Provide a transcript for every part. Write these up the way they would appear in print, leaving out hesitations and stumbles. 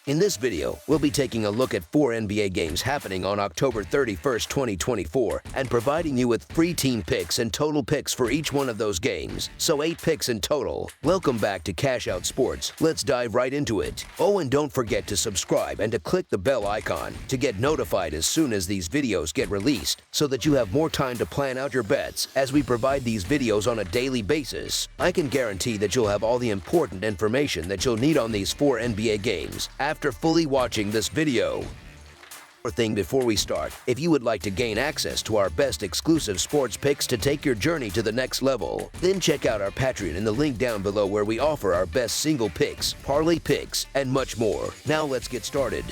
In this video, we'll be taking a look at 4 NBA games happening on October 31st, 2024, and providing you with free team picks and total picks for each one of those games, so 8 picks in total. Welcome back to Cash Out Sports. Let's dive right into it. Oh, and don't forget to subscribe and to click the bell icon to get notified as soon as these videos get released, so that you have more time to plan out your bets as we provide these videos on a daily basis. I can guarantee that you'll have all the important information that you'll need on these 4 NBA games after fully watching this video. One thing before we start, if you would like to gain access to our best exclusive sports picks to take your journey to the next level, then check out our Patreon in the link down below where we offer our best single picks, parlay picks, and much more. Now let's get started.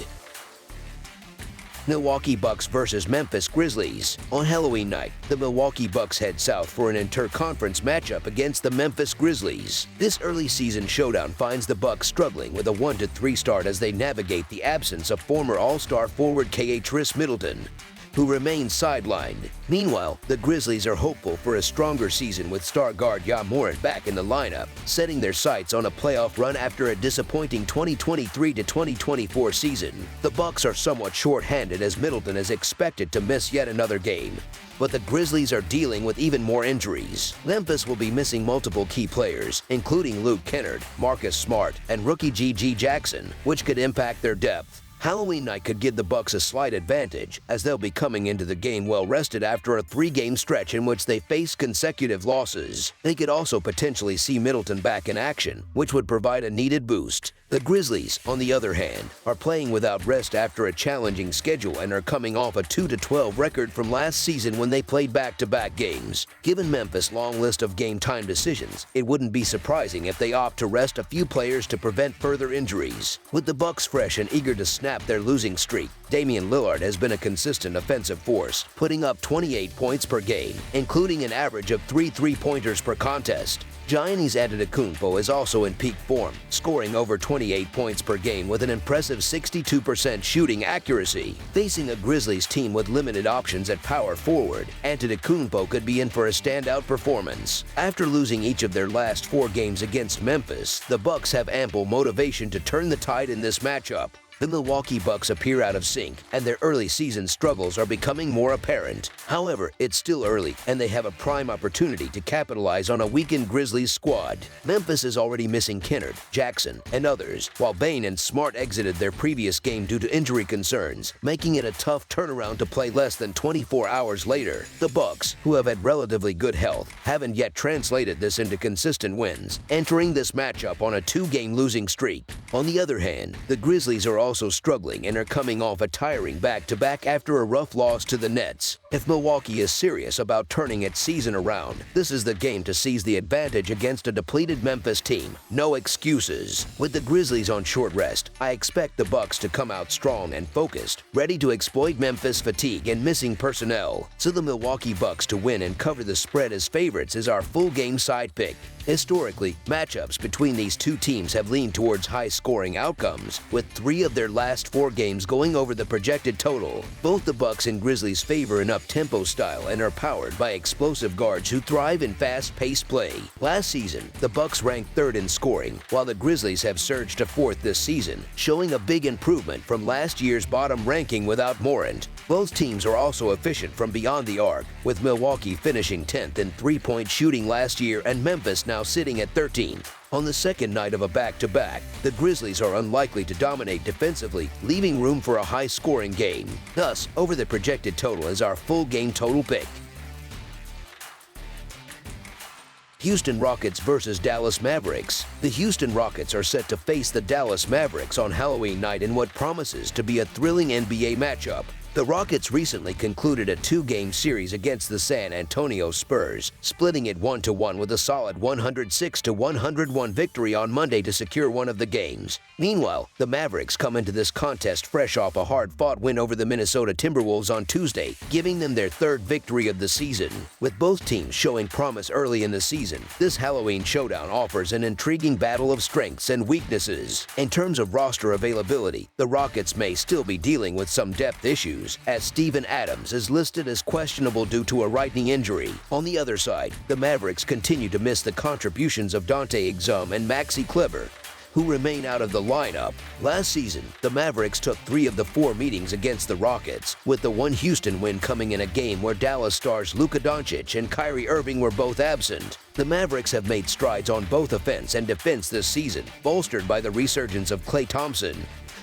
Milwaukee Bucks versus Memphis Grizzlies. On Halloween night, the Milwaukee Bucks head south for an inter-conference matchup against the Memphis Grizzlies. This early season showdown finds the Bucks struggling with a 1-3 start as they navigate the absence of former All-Star forward Khris Middleton, who remains sidelined. Meanwhile, the Grizzlies are hopeful for a stronger season with star guard Ja Morant back in the lineup, setting their sights on a playoff run after a disappointing 2023-2024 season. The Bucks are somewhat short-handed as Middleton is expected to miss yet another game, but the Grizzlies are dealing with even more injuries. Memphis will be missing multiple key players, including Luke Kennard, Marcus Smart, and rookie G.G. Jackson, which could impact their depth. Halloween night could give the Bucks a slight advantage, as they'll be coming into the game well-rested after a 3-game stretch in which they faced consecutive losses. They could also potentially see Middleton back in action, which would provide a needed boost. The Grizzlies, on the other hand, are playing without rest after a challenging schedule and are coming off a 2-12 record from last season when they played back-to-back games. Given Memphis' long list of game-time decisions, it wouldn't be surprising if they opt to rest a few players to prevent further injuries. With the Bucks fresh and eager to snap their losing streak, Damian Lillard has been a consistent offensive force, putting up 28 points per game, including an average of 3 3-pointers per contest. Giannis Antetokounmpo is also in peak form, scoring over 28 points per game with an impressive 62% shooting accuracy. Facing a Grizzlies team with limited options at power forward, Antetokounmpo could be in for a standout performance. After losing each of their last 4 games against Memphis, the Bucks have ample motivation to turn the tide in this matchup. The Milwaukee Bucks appear out of sync, and their early season struggles are becoming more apparent. However, it's still early, and they have a prime opportunity to capitalize on a weakened Grizzlies squad. Memphis is already missing Kennard, Jackson, and others, while Bane and Smart exited their previous game due to injury concerns, making it a tough turnaround to play less than 24 hours later. The Bucks, who have had relatively good health, haven't yet translated this into consistent wins, entering this matchup on a 2-game losing streak. On the other hand, the Grizzlies are also struggling and are coming off a tiring back-to-back after a rough loss to the Nets. If Milwaukee is serious about turning its season around, this is the game to seize the advantage against a depleted Memphis team. No excuses. With the Grizzlies on short rest, I expect the Bucks to come out strong and focused, ready to exploit Memphis' fatigue and missing personnel. So the Milwaukee Bucks to win and cover the spread as favorites is our full-game side pick. Historically, matchups between these two teams have leaned towards high-scoring outcomes, with 3 of their last 4 games going over the projected total. Both the Bucks and Grizzlies favor an up-tempo style and are powered by explosive guards who thrive in fast-paced play. Last season, the Bucks ranked 3rd in scoring, while the Grizzlies have surged to 4th this season, showing a big improvement from last year's bottom ranking without Morant. Both teams are also efficient from beyond the arc, with Milwaukee finishing 10th in 3-point shooting last year and Memphis now sitting at 13th. On the second night of a back-to-back, the Grizzlies are unlikely to dominate defensively, leaving room for a high-scoring game. Thus, over the projected total is our full-game total pick. Houston Rockets versus Dallas Mavericks. The Houston Rockets are set to face the Dallas Mavericks on Halloween night in what promises to be a thrilling NBA matchup. The Rockets recently concluded a 2-game series against the San Antonio Spurs, splitting it 1-1 with a solid 106-101 victory on Monday to secure one of the games. Meanwhile, the Mavericks come into this contest fresh off a hard-fought win over the Minnesota Timberwolves on Tuesday, giving them their 3rd victory of the season. With both teams showing promise early in the season, this Halloween showdown offers an intriguing battle of strengths and weaknesses. In terms of roster availability, the Rockets may still be dealing with some depth issues, as Steven Adams is listed as questionable due to a right knee injury. On the other side, the Mavericks continue to miss the contributions of Dante Exum and Maxi Kleber, who remain out of the lineup. Last season, the Mavericks took 3 of the 4 meetings against the Rockets, with the one Houston win coming in a game where Dallas stars Luka Doncic and Kyrie Irving were both absent. The Mavericks have made strides on both offense and defense this season, bolstered by the resurgence of Klay Thompson,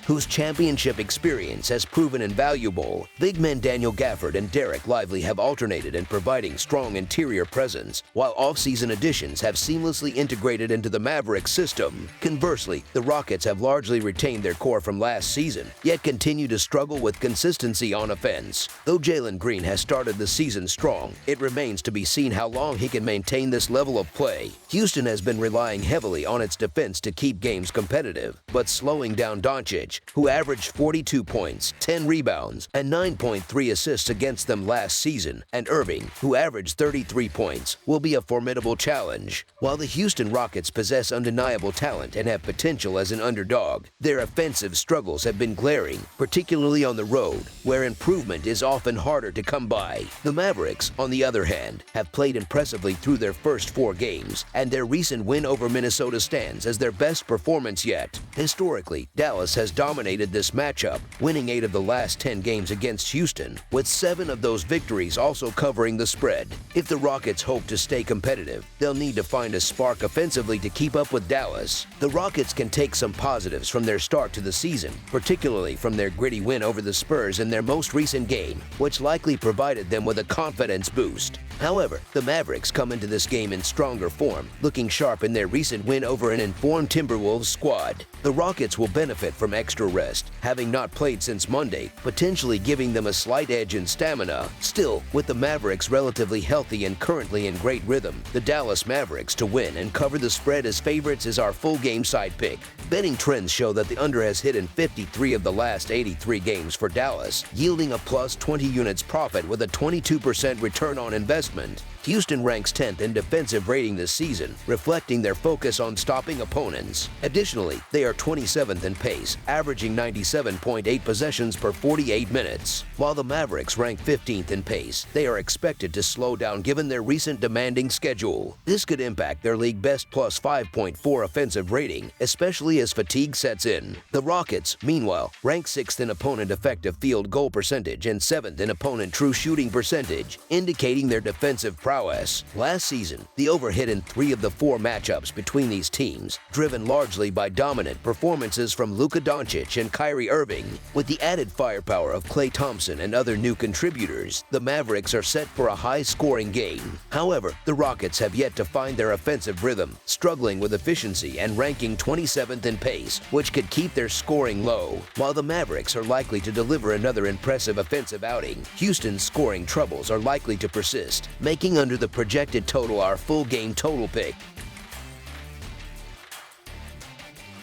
whose championship experience has proven invaluable. Big men Daniel Gafford and Derek Lively have alternated in providing strong interior presence, while off-season additions have seamlessly integrated into the Mavericks system. Conversely, the Rockets have largely retained their core from last season, yet continue to struggle with consistency on offense. Though Jalen Green has started the season strong, it remains to be seen how long he can maintain this level of play. Houston has been relying heavily on its defense to keep games competitive, but slowing down Doncic, who averaged 42 points, 10 rebounds, and 9.3 assists against them last season, and Irving, who averaged 33 points, will be a formidable challenge. While the Houston Rockets possess undeniable talent and have potential as an underdog, their offensive struggles have been glaring, particularly on the road, where improvement is often harder to come by. The Mavericks, on the other hand, have played impressively through their first 4 games, and their recent win over Minnesota stands as their best performance yet. Historically, Dallas has dominated this matchup, winning 8 of the last 10 games against Houston, with 7 of those victories also covering the spread. If the Rockets hope to stay competitive, they'll need to find a spark offensively to keep up with Dallas. The Rockets can take some positives from their start to the season, particularly from their gritty win over the Spurs in their most recent game, which likely provided them with a confidence boost. However, the Mavericks come into this game in stronger form, looking sharp in their recent win over an informed Timberwolves squad. The Rockets will benefit from extra rest, having not played since Monday, potentially giving them a slight edge in stamina. Still, with the Mavericks relatively healthy and currently in great rhythm, the Dallas Mavericks to win and cover the spread as favorites is our full game side pick. Betting trends show that the under has hit in 53 of the last 83 games for Dallas, yielding a plus 20 units profit with a 22% return on investment. Houston ranks 10th in defensive rating this season, reflecting their focus on stopping opponents. Additionally, they are 27th in pace, averaging 97.8 possessions per 48 minutes. While the Mavericks rank 15th in pace, they are expected to slow down given their recent demanding schedule. This could impact their league best plus 5.4 offensive rating, especially as fatigue sets in. The Rockets, meanwhile, rank 6th in opponent effective field goal percentage and 7th in opponent true shooting percentage, indicating their defensive prowess. Last season, the over hit in 3 of the 4 matchups between these teams, driven largely by dominant performances from Luka Doncic and Kyrie Irving. With the added firepower of Klay Thompson and other new contributors, the Mavericks are set for a high-scoring game. However, the Rockets have yet to find their offensive rhythm, struggling with efficiency and ranking 27th in pace, which could keep their scoring low. While the Mavericks are likely to deliver another impressive offensive outing, Houston's scoring troubles are likely to persist, making under the projected total our full game total pick.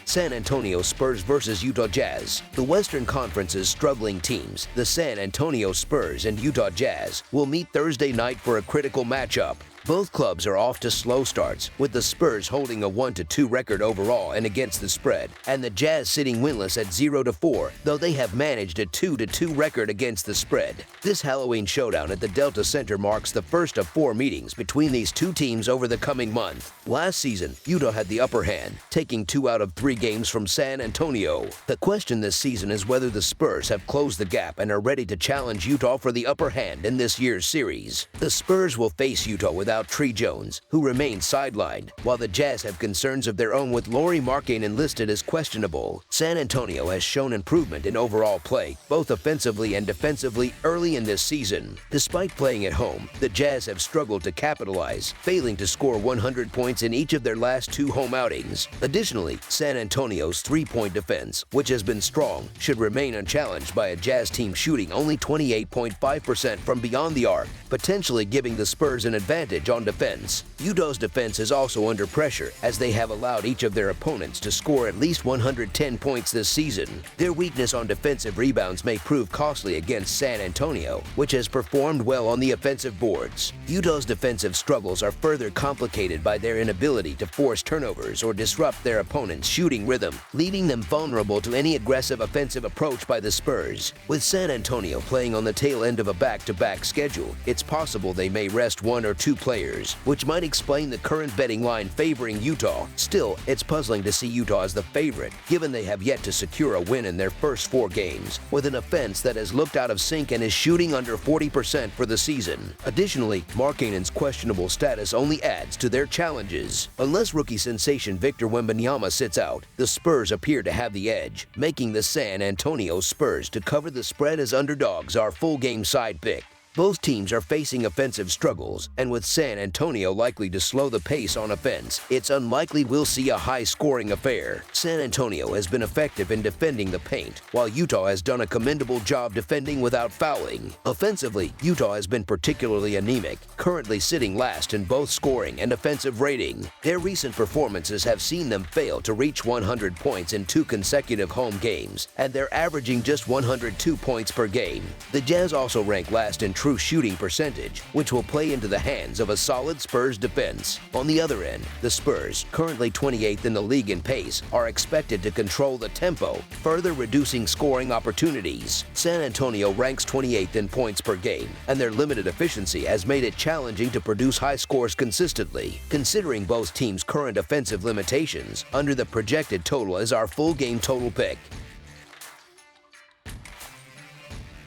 San Antonio Spurs versus Utah Jazz. The Western Conference's struggling teams, the San Antonio Spurs and Utah Jazz, will meet Thursday night for a critical matchup. Both clubs are off to slow starts, with the Spurs holding a 1-2 record overall and against the spread, and the Jazz sitting winless at 0-4, though they have managed a 2-2 record against the spread. This Halloween showdown at the Delta Center marks the first of 4 meetings between these two teams over the coming month. Last season, Utah had the upper hand, taking 2 out of 3 games from San Antonio. The question this season is whether the Spurs have closed the gap and are ready to challenge Utah for the upper hand in this year's series. The Spurs will face Utah without Trey Jones, who remains sidelined, while the Jazz have concerns of their own with Lauri Markkanen listed as questionable. San Antonio has shown improvement in overall play, both offensively and defensively, early in this season. Despite playing at home, the Jazz have struggled to capitalize, failing to score 100 points in each of their last 2 home outings. Additionally, San Antonio's 3-point defense, which has been strong, should remain unchallenged by a Jazz team shooting only 28.5% from beyond the arc, potentially giving the Spurs an advantage on defense. Utah's defense is also under pressure, as they have allowed each of their opponents to score at least 110 points this season. Their weakness on defensive rebounds may prove costly against San Antonio, which has performed well on the offensive boards. Utah's defensive struggles are further complicated by their inability to force turnovers or disrupt their opponent's shooting rhythm, leaving them vulnerable to any aggressive offensive approach by the Spurs. With San Antonio playing on the tail end of a back-to-back schedule, it's possible they may rest 1 or 2 players players, which might explain the current betting line favoring Utah. Still, it's puzzling to see Utah as the favorite, given they have yet to secure a win in their first 4 games, with an offense that has looked out of sync and is shooting under 40% for the season. Additionally, Markkanen's questionable status only adds to their challenges. Unless rookie sensation Victor Wembanyama sits out, the Spurs appear to have the edge, making the San Antonio Spurs to cover the spread as underdogs our full game side pick. Both teams are facing offensive struggles, and with San Antonio likely to slow the pace on offense, it's unlikely we'll see a high-scoring affair. San Antonio has been effective in defending the paint, while Utah has done a commendable job defending without fouling. Offensively, Utah has been particularly anemic, currently sitting last in both scoring and offensive rating. Their recent performances have seen them fail to reach 100 points in 2 consecutive home games, and they're averaging just 102 points per game. The Jazz also rank last in true shooting percentage, which will play into the hands of a solid Spurs defense. On the other end, the Spurs, currently 28th in the league in pace, are expected to control the tempo, further reducing scoring opportunities. San Antonio ranks 28th in points per game, and their limited efficiency has made it challenging to produce high scores consistently. Considering both teams' current offensive limitations, under the projected total is our full game total pick.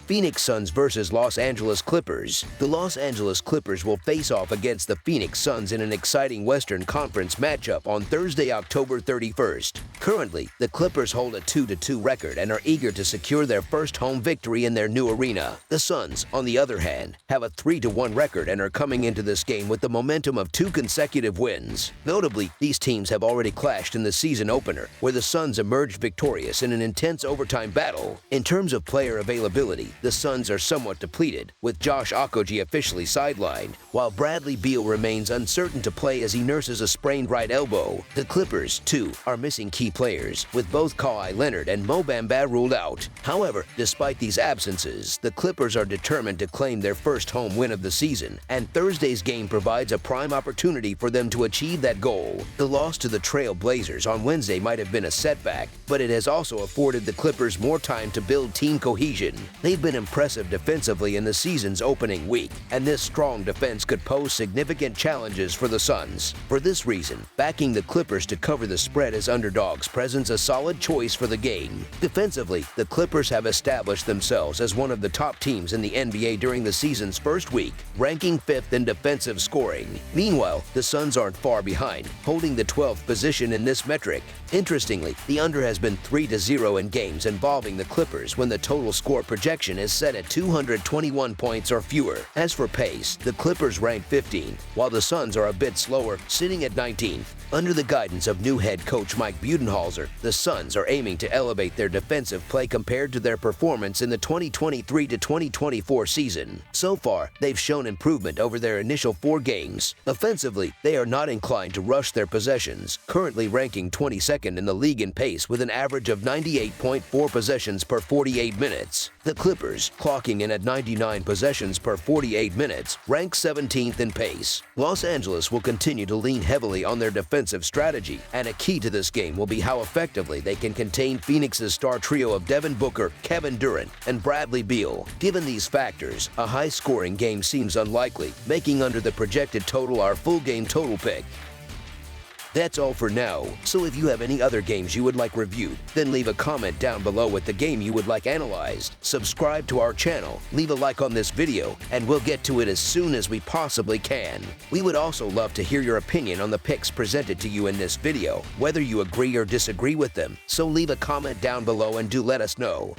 Phoenix Suns versus Los Angeles Clippers. The Los Angeles Clippers will face off against the Phoenix Suns in an exciting Western Conference matchup on Thursday, October 31st. Currently, the Clippers hold a 2-2 record and are eager to secure their first home victory in their new arena. The Suns, on the other hand, have a 3-1 record and are coming into this game with the momentum of 2 consecutive wins. Notably, these teams have already clashed in the season opener, where the Suns emerged victorious in an intense overtime battle. In terms of player availability, the Suns are somewhat depleted, with Josh Okogie officially sidelined, while Bradley Beal remains uncertain to play as he nurses a sprained right elbow. The Clippers, too, are missing key players, with both Kawhi Leonard and Mo Bamba ruled out. However, despite these absences, the Clippers are determined to claim their first home win of the season, and Thursday's game provides a prime opportunity for them to achieve that goal. The loss to the Trail Blazers on Wednesday might have been a setback, but it has also afforded the Clippers more time to build team cohesion. They've been impressive defensively in the season's opening week, and this strong defense could pose significant challenges for the Suns. For this reason, backing the Clippers to cover the spread as underdogs presents a solid choice for the game. Defensively, the Clippers have established themselves as one of the top teams in the NBA during the season's first week, ranking 5th in defensive scoring. Meanwhile, the Suns aren't far behind, holding the 12th position in this metric. Interestingly, the under has been 3-0 in games involving the Clippers when the total score projection is set at 221 points or fewer. As for pace, the Clippers rank 15th, while the Suns are a bit slower, sitting at 19th. Under the guidance of new head coach Mike Budenholzer, the Suns are aiming to elevate their defensive play compared to their performance in the 2023-2024 season. So far, they've shown improvement over their initial 4 games. Offensively, they are not inclined to rush their possessions, currently ranking 22nd in the league in pace with an average of 98.4 possessions per 48 minutes. The Clippers, clocking in at 99 possessions per 48 minutes, rank 17th in pace. Los Angeles will continue to lean heavily on their defensive strategy, and a key to this game will be how effectively they can contain Phoenix's star trio of Devin Booker, Kevin Durant, and Bradley Beal. Given these factors, a high-scoring game seems unlikely, making under the projected total our full game total pick. That's all for now, so if you have any other games you would like reviewed, then leave a comment down below with the game you would like analyzed. Subscribe to our channel, leave a like on this video, and we'll get to it as soon as we possibly can. We would also love to hear your opinion on the picks presented to you in this video, whether you agree or disagree with them, so leave a comment down below and do let us know.